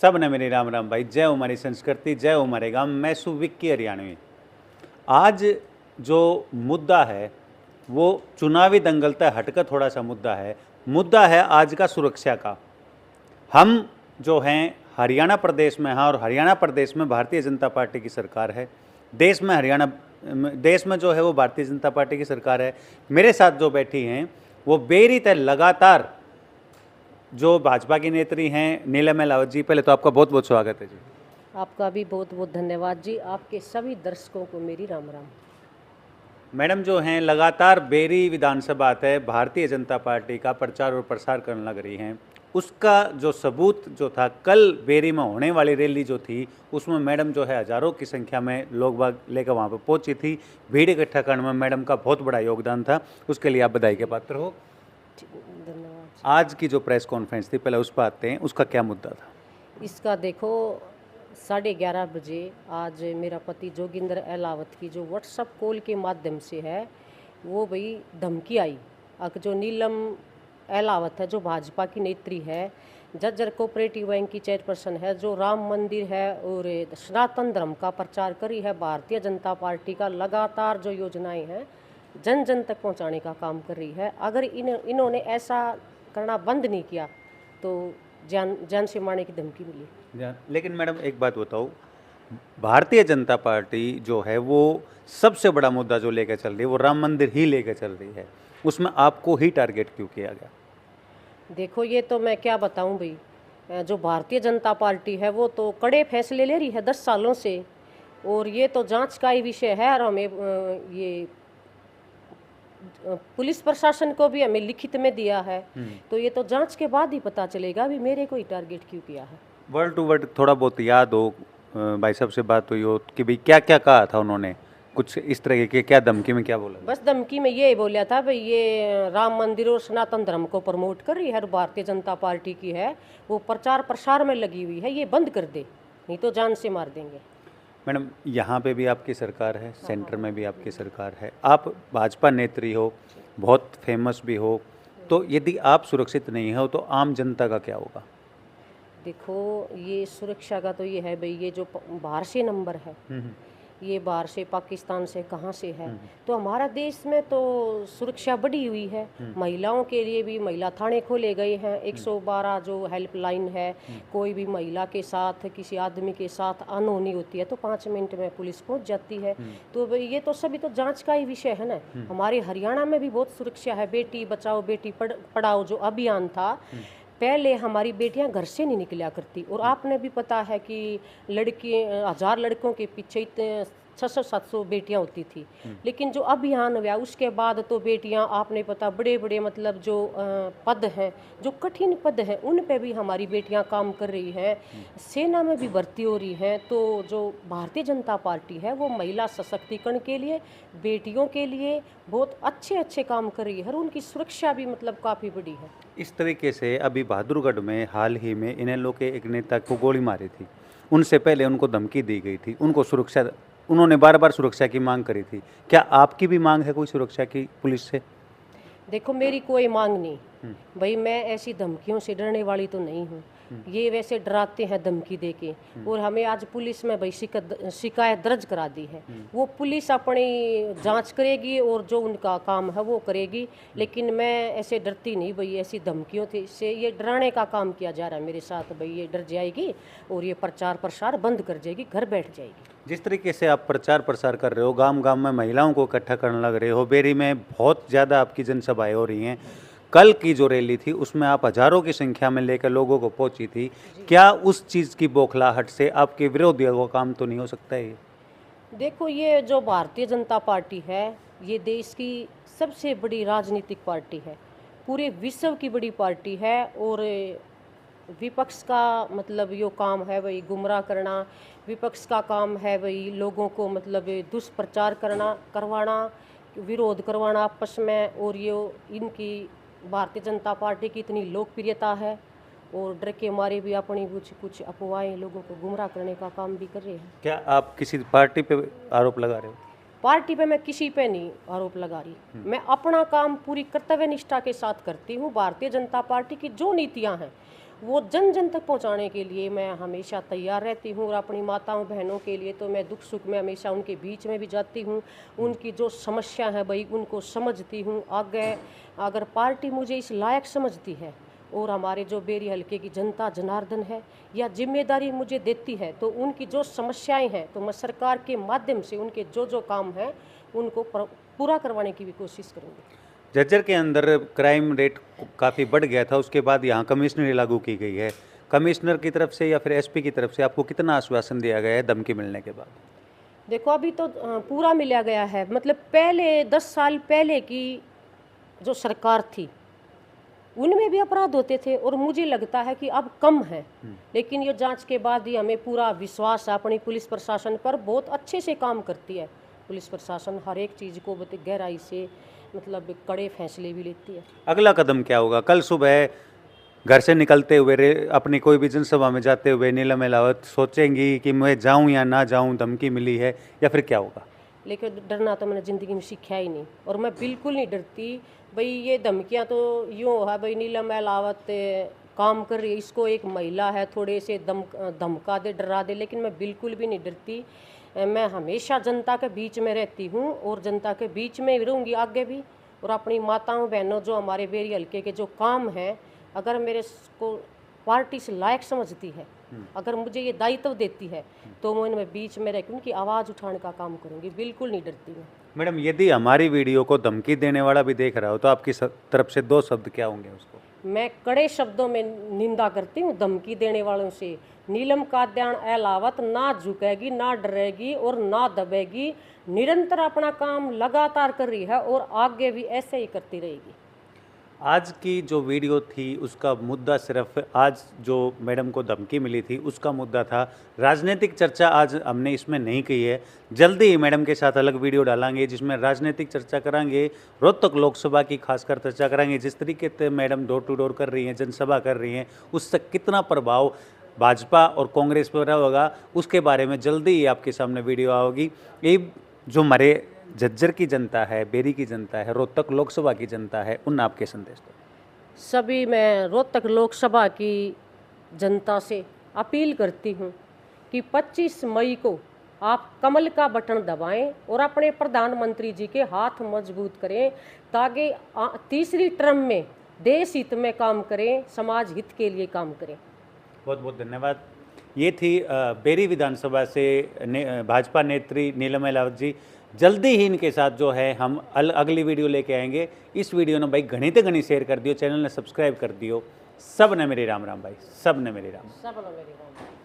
सब ने मेरी राम राम भाई। जय हो हमारी संस्कृति, जय हो हमारे गांव। मैं सुविक्की हरियाणवी। आज जो मुद्दा है वो चुनावी दंगल तक हटकर थोड़ा सा मुद्दा है आज का सुरक्षा का। हम जो हैं हरियाणा प्रदेश में हैं और हरियाणा प्रदेश में भारतीय जनता पार्टी की सरकार है। देश में जो है वो भारतीय जनता पार्टी की सरकार है। मेरे साथ जो बैठी हैं वो बेरी तय लगातार जो भाजपा की नेत्री हैं नीलम अहलावत जी, पहले तो आपका बहुत बहुत स्वागत है जी। आपका भी बहुत बहुत धन्यवाद जी। आपके सभी दर्शकों को मेरी राम राम। मैडम जो हैं लगातार बेरी विधानसभा तय भारतीय जनता पार्टी का प्रचार और प्रसार करने लग रही हैं। उसका जो सबूत जो था कल बेरी में होने वाली रैली जो थी उसमें मैडम जो है हजारों की संख्या में लोग बाग लेकर वहाँ पर पहुँची थी। भीड़ इकट्ठा करने में मैडम का बहुत बड़ा योगदान था, उसके लिए आप बधाई के पात्र हो। धन्यवाद। आज की जो प्रेस कॉन्फ्रेंस थी, पहले उस पर आते हैं, उसका क्या मुद्दा था? इसका देखो 11:30 बजे आज मेरा पति जोगिंदर अहलावत की जो व्हाट्सअप कॉल के माध्यम से है वो भाई धमकी आई। जो नीलम अहलावत है जो भाजपा की नेत्री है, जज्जर कोऑपरेटिव बैंक की चेयरपर्सन है, जो राम मंदिर है और सनातन धर्म का प्रचार करी है, भारतीय जनता पार्टी का लगातार जो योजनाएं हैं जन जन तक पहुंचाने का काम कर रही है। अगर इन्होंने ऐसा करना बंद नहीं किया तो जान से मारने की धमकी मिली। लेकिन मैडम एक बात बताओ, भारतीय जनता पार्टी जो है वो सबसे बड़ा मुद्दा जो लेकर चल रही है वो राम मंदिर ही लेकर चल रही है, उसमें आपको ही टारगेट क्यों किया गया? देखो ये तो मैं क्या बताऊं भाई, जो भारतीय जनता पार्टी है वो तो कड़े फैसले ले रही है 10 सालों से, और ये तो जांच का ही विषय है। और हमें ये पुलिस प्रशासन को भी हमें लिखित में दिया है, तो ये तो जांच के बाद ही पता चलेगा भी मेरे को ही टारगेट क्यों किया है। वर्ड टू वर्ड थोड़ा बहुत याद हो भाई साहब से बात हुई हो कि भाई क्या क्या कहा था उन्होंने, कुछ इस तरह के क्या धमकी में क्या बोला? बस धमकी में ये बोला था भाई ये राम मंदिर और सनातन धर्म को प्रमोट कर रही है, भारतीय जनता पार्टी की है वो प्रचार प्रसार में लगी हुई है, ये बंद कर दे नहीं तो जान से मार देंगे। मैडम यहाँ पे भी आपकी सरकार है, सेंटर में भी आपकी सरकार है, आप भाजपा नेत्री हो, बहुत फेमस भी हो, तो यदि आप सुरक्षित नहीं हो तो आम जनता का क्या होगा? देखो ये सुरक्षा का तो ये है भाई, ये जो बाहर से नंबर है ये बाहर से पाकिस्तान से कहाँ से है, तो हमारा देश में तो सुरक्षा बढ़ी हुई है। महिलाओं के लिए भी महिला थाने खोले गए हैं, 112 जो हेल्पलाइन है। कोई भी महिला के साथ किसी आदमी के साथ अनहोनी होती है तो 5 मिनट में पुलिस पहुंच जाती है। तो भाई ये तो सभी तो जांच का ही विषय है ना। हमारे हरियाणा में भी बहुत सुरक्षा है। बेटी बचाओ बेटी पढ़ाओ जो अभियान था, पहले हमारी बेटियां घर से नहीं निकला करती, और आपने भी पता है कि लड़की 1000 लड़कों के पीछे इतने 600-700 बेटियां होती थी। लेकिन जो अभियान हुआ उसके बाद तो बेटियां आपने पता बड़े बड़े मतलब जो पद हैं, जो कठिन पद हैं, उन पे भी हमारी बेटियां काम कर रही हैं, सेना में भी भर्ती हो रही हैं। तो जो भारतीय जनता पार्टी है वो महिला सशक्तिकरण के लिए, बेटियों के लिए बहुत अच्छे अच्छे काम कर रही है, और उनकी सुरक्षा भी मतलब काफ़ी बड़ी है। इस तरीके से अभी बहादुरगढ़ में हाल ही में इनेलो के एक नेता को गोली मारी थी, उनसे पहले उनको धमकी दी गई थी, उन्होंने बार बार सुरक्षा की मांग करी थी। क्या आपकी भी मांग है कोई सुरक्षा की पुलिस से? देखो मेरी कोई मांग नहीं भाई, मैं ऐसी धमकियों से डरने वाली तो नहीं हूँ। ये वैसे डराते हैं धमकी देके, और हमें आज पुलिस में भाई शिकायत दर्ज करा दी है। वो पुलिस अपनी जांच करेगी और जो उनका काम है वो करेगी, लेकिन मैं ऐसे डरती नहीं भाई। ऐसी धमकियों से ये डराने का काम किया जा रहा है मेरे साथ भाई। ये डर जाएगी और ये प्रचार प्रसार बंद कर जाएगी, घर बैठ जाएगी। जिस तरीके से आप प्रचार प्रसार कर रहे हो, गांव गांव में महिलाओं को इकट्ठा करने लग रहे हो, बेरी में बहुत ज़्यादा आपकी जनसभाएं हो रही हैं, कल की जो रैली थी उसमें आप हजारों की संख्या में लेकर लोगों को पहुंची थी, क्या उस चीज़ की बौखलाहट से आपके विरोधियों का काम तो नहीं हो सकता है? देखो ये जो भारतीय जनता पार्टी है ये देश की सबसे बड़ी राजनीतिक पार्टी है, पूरे विश्व की बड़ी पार्टी है, और विपक्ष का मतलब यो काम है वही गुमराह करना। विपक्ष का काम है वही लोगों को मतलब दुष्प्रचार करवाना, विरोध करवाना आपस में। और ये इनकी भारतीय जनता पार्टी की इतनी लोकप्रियता है, और डर के मारे भी अपनी कुछ अफवाहें लोगों को गुमराह करने का काम भी कर रहे हैं। क्या आप किसी पार्टी पे आरोप लगा रहे हो? पार्टी पे मैं किसी पे नहीं आरोप लगा रही, मैं अपना काम पूरी कर्तव्य निष्ठा के साथ करती हूँ। भारतीय जनता पार्टी की जो नीतियाँ हैं वो जन जन तक पहुंचाने के लिए मैं हमेशा तैयार रहती हूँ। और अपनी माताओं बहनों के लिए तो मैं दुख सुख में हमेशा उनके बीच में भी जाती हूँ, उनकी जो समस्या है भाई उनको समझती हूँ। आगे अगर पार्टी मुझे इस लायक समझती है और हमारे जो बेरी हल्के की जनता जनार्दन है या जिम्मेदारी मुझे देती है, तो उनकी जो समस्याएं हैं तो मैं सरकार के माध्यम से उनके जो जो काम हैं उनको पूरा करवाने की भी कोशिश करूँगी। झज्जर के अंदर क्राइम रेट काफ़ी बढ़ गया था, उसके बाद यहाँ कमिश्नरी लागू की गई है। कमिश्नर की तरफ से या फिर एसपी की तरफ से आपको कितना आश्वासन दिया गया है धमकी मिलने के बाद? देखो अभी तो पूरा मिला गया है। मतलब पहले 10 साल पहले की जो सरकार थी उनमें भी अपराध होते थे और मुझे लगता है कि अब कम है। लेकिन ये जांच के बाद ही हमें पूरा विश्वास है अपनी पुलिस प्रशासन पर, बहुत अच्छे से काम करती है पुलिस प्रशासन, हर एक चीज़ को बहुत गहराई से मतलब कड़े फैसले भी लेती है। अगला कदम क्या होगा? कल सुबह घर से निकलते हुए अपनी कोई भी जनसभा में जाते हुए नीलम एलावत सोचेंगी कि मैं जाऊं या ना जाऊं, धमकी मिली है, या फिर क्या होगा? लेकिन डरना तो मैंने ज़िंदगी में सीखा ही नहीं और मैं बिल्कुल नहीं डरती। भाई ये धमकियाँ तो यूँ है भाई नीलम एलावत काम कर रही है, इसको एक महिला है थोड़े से धमका दे डरा दे, लेकिन मैं बिल्कुल भी नहीं डरती। मैं हमेशा जनता के बीच में रहती हूँ और जनता के बीच में रहूँगी आगे भी। और अपनी माताओं बहनों जो हमारे बेरी हल्के के जो काम हैं, अगर मेरे को पार्टी से लायक समझती है, अगर मुझे ये दायित्व देती है, तो मैं इनमें बीच में रहकर उनकी आवाज़ उठाने का काम करूँगी, बिल्कुल नहीं डरती मैं। मैडम, यदि हमारी वीडियो को धमकी देने वाला भी देख रहा हो तो आपकी तरफ से 2 शब्द क्या होंगे उसको? मैं कड़े शब्दों में निंदा करती हूँ धमकी देने वालों से। नीलम कात्यायन एलावत ना झुकेगी, ना डरेगी और ना दबेगी, निरंतर अपना काम लगातार कर रही है और आगे भी ऐसे ही करती रहेगी। आज की जो वीडियो थी उसका मुद्दा सिर्फ आज जो मैडम को धमकी मिली थी उसका मुद्दा था। राजनीतिक चर्चा आज हमने इसमें नहीं की है। जल्दी ही मैडम के साथ अलग वीडियो डालेंगे जिसमें राजनीतिक चर्चा करेंगे, रोहतक लोकसभा की खासकर चर्चा करेंगे। जिस तरीके से मैडम डोर टू डोर कर रही हैं, जनसभा कर रही हैं, उससे कितना प्रभाव भाजपा और कांग्रेस पर होगा उसके बारे में जल्दी ही आपके सामने वीडियो आओगी। ये जो हमारे झज्जर की जनता है, बेरी की जनता है, रोहतक लोकसभा की जनता है, उन आपके संदेश दो। सभी मैं रोहतक लोकसभा की जनता से अपील करती हूँ कि 25 मई को आप कमल का बटन दबाएं और अपने प्रधानमंत्री जी के हाथ मजबूत करें ताकि तीसरी टर्म में देश हित में काम करें, समाज हित के लिए काम करें। बहुत बहुत धन्यवाद। ये थी बेरी विधानसभा से भाजपा नेत्री नीलम एलावत जी। जल्दी ही इनके साथ जो है हम अगली वीडियो लेके आएंगे। इस वीडियो ने भाई घनी ते घनी शेयर कर दियो, चैनल ने सब्सक्राइब कर दियो। सब ने मेरी राम राम भाई, सब ने मेरी राम। सब ने मेरी राम।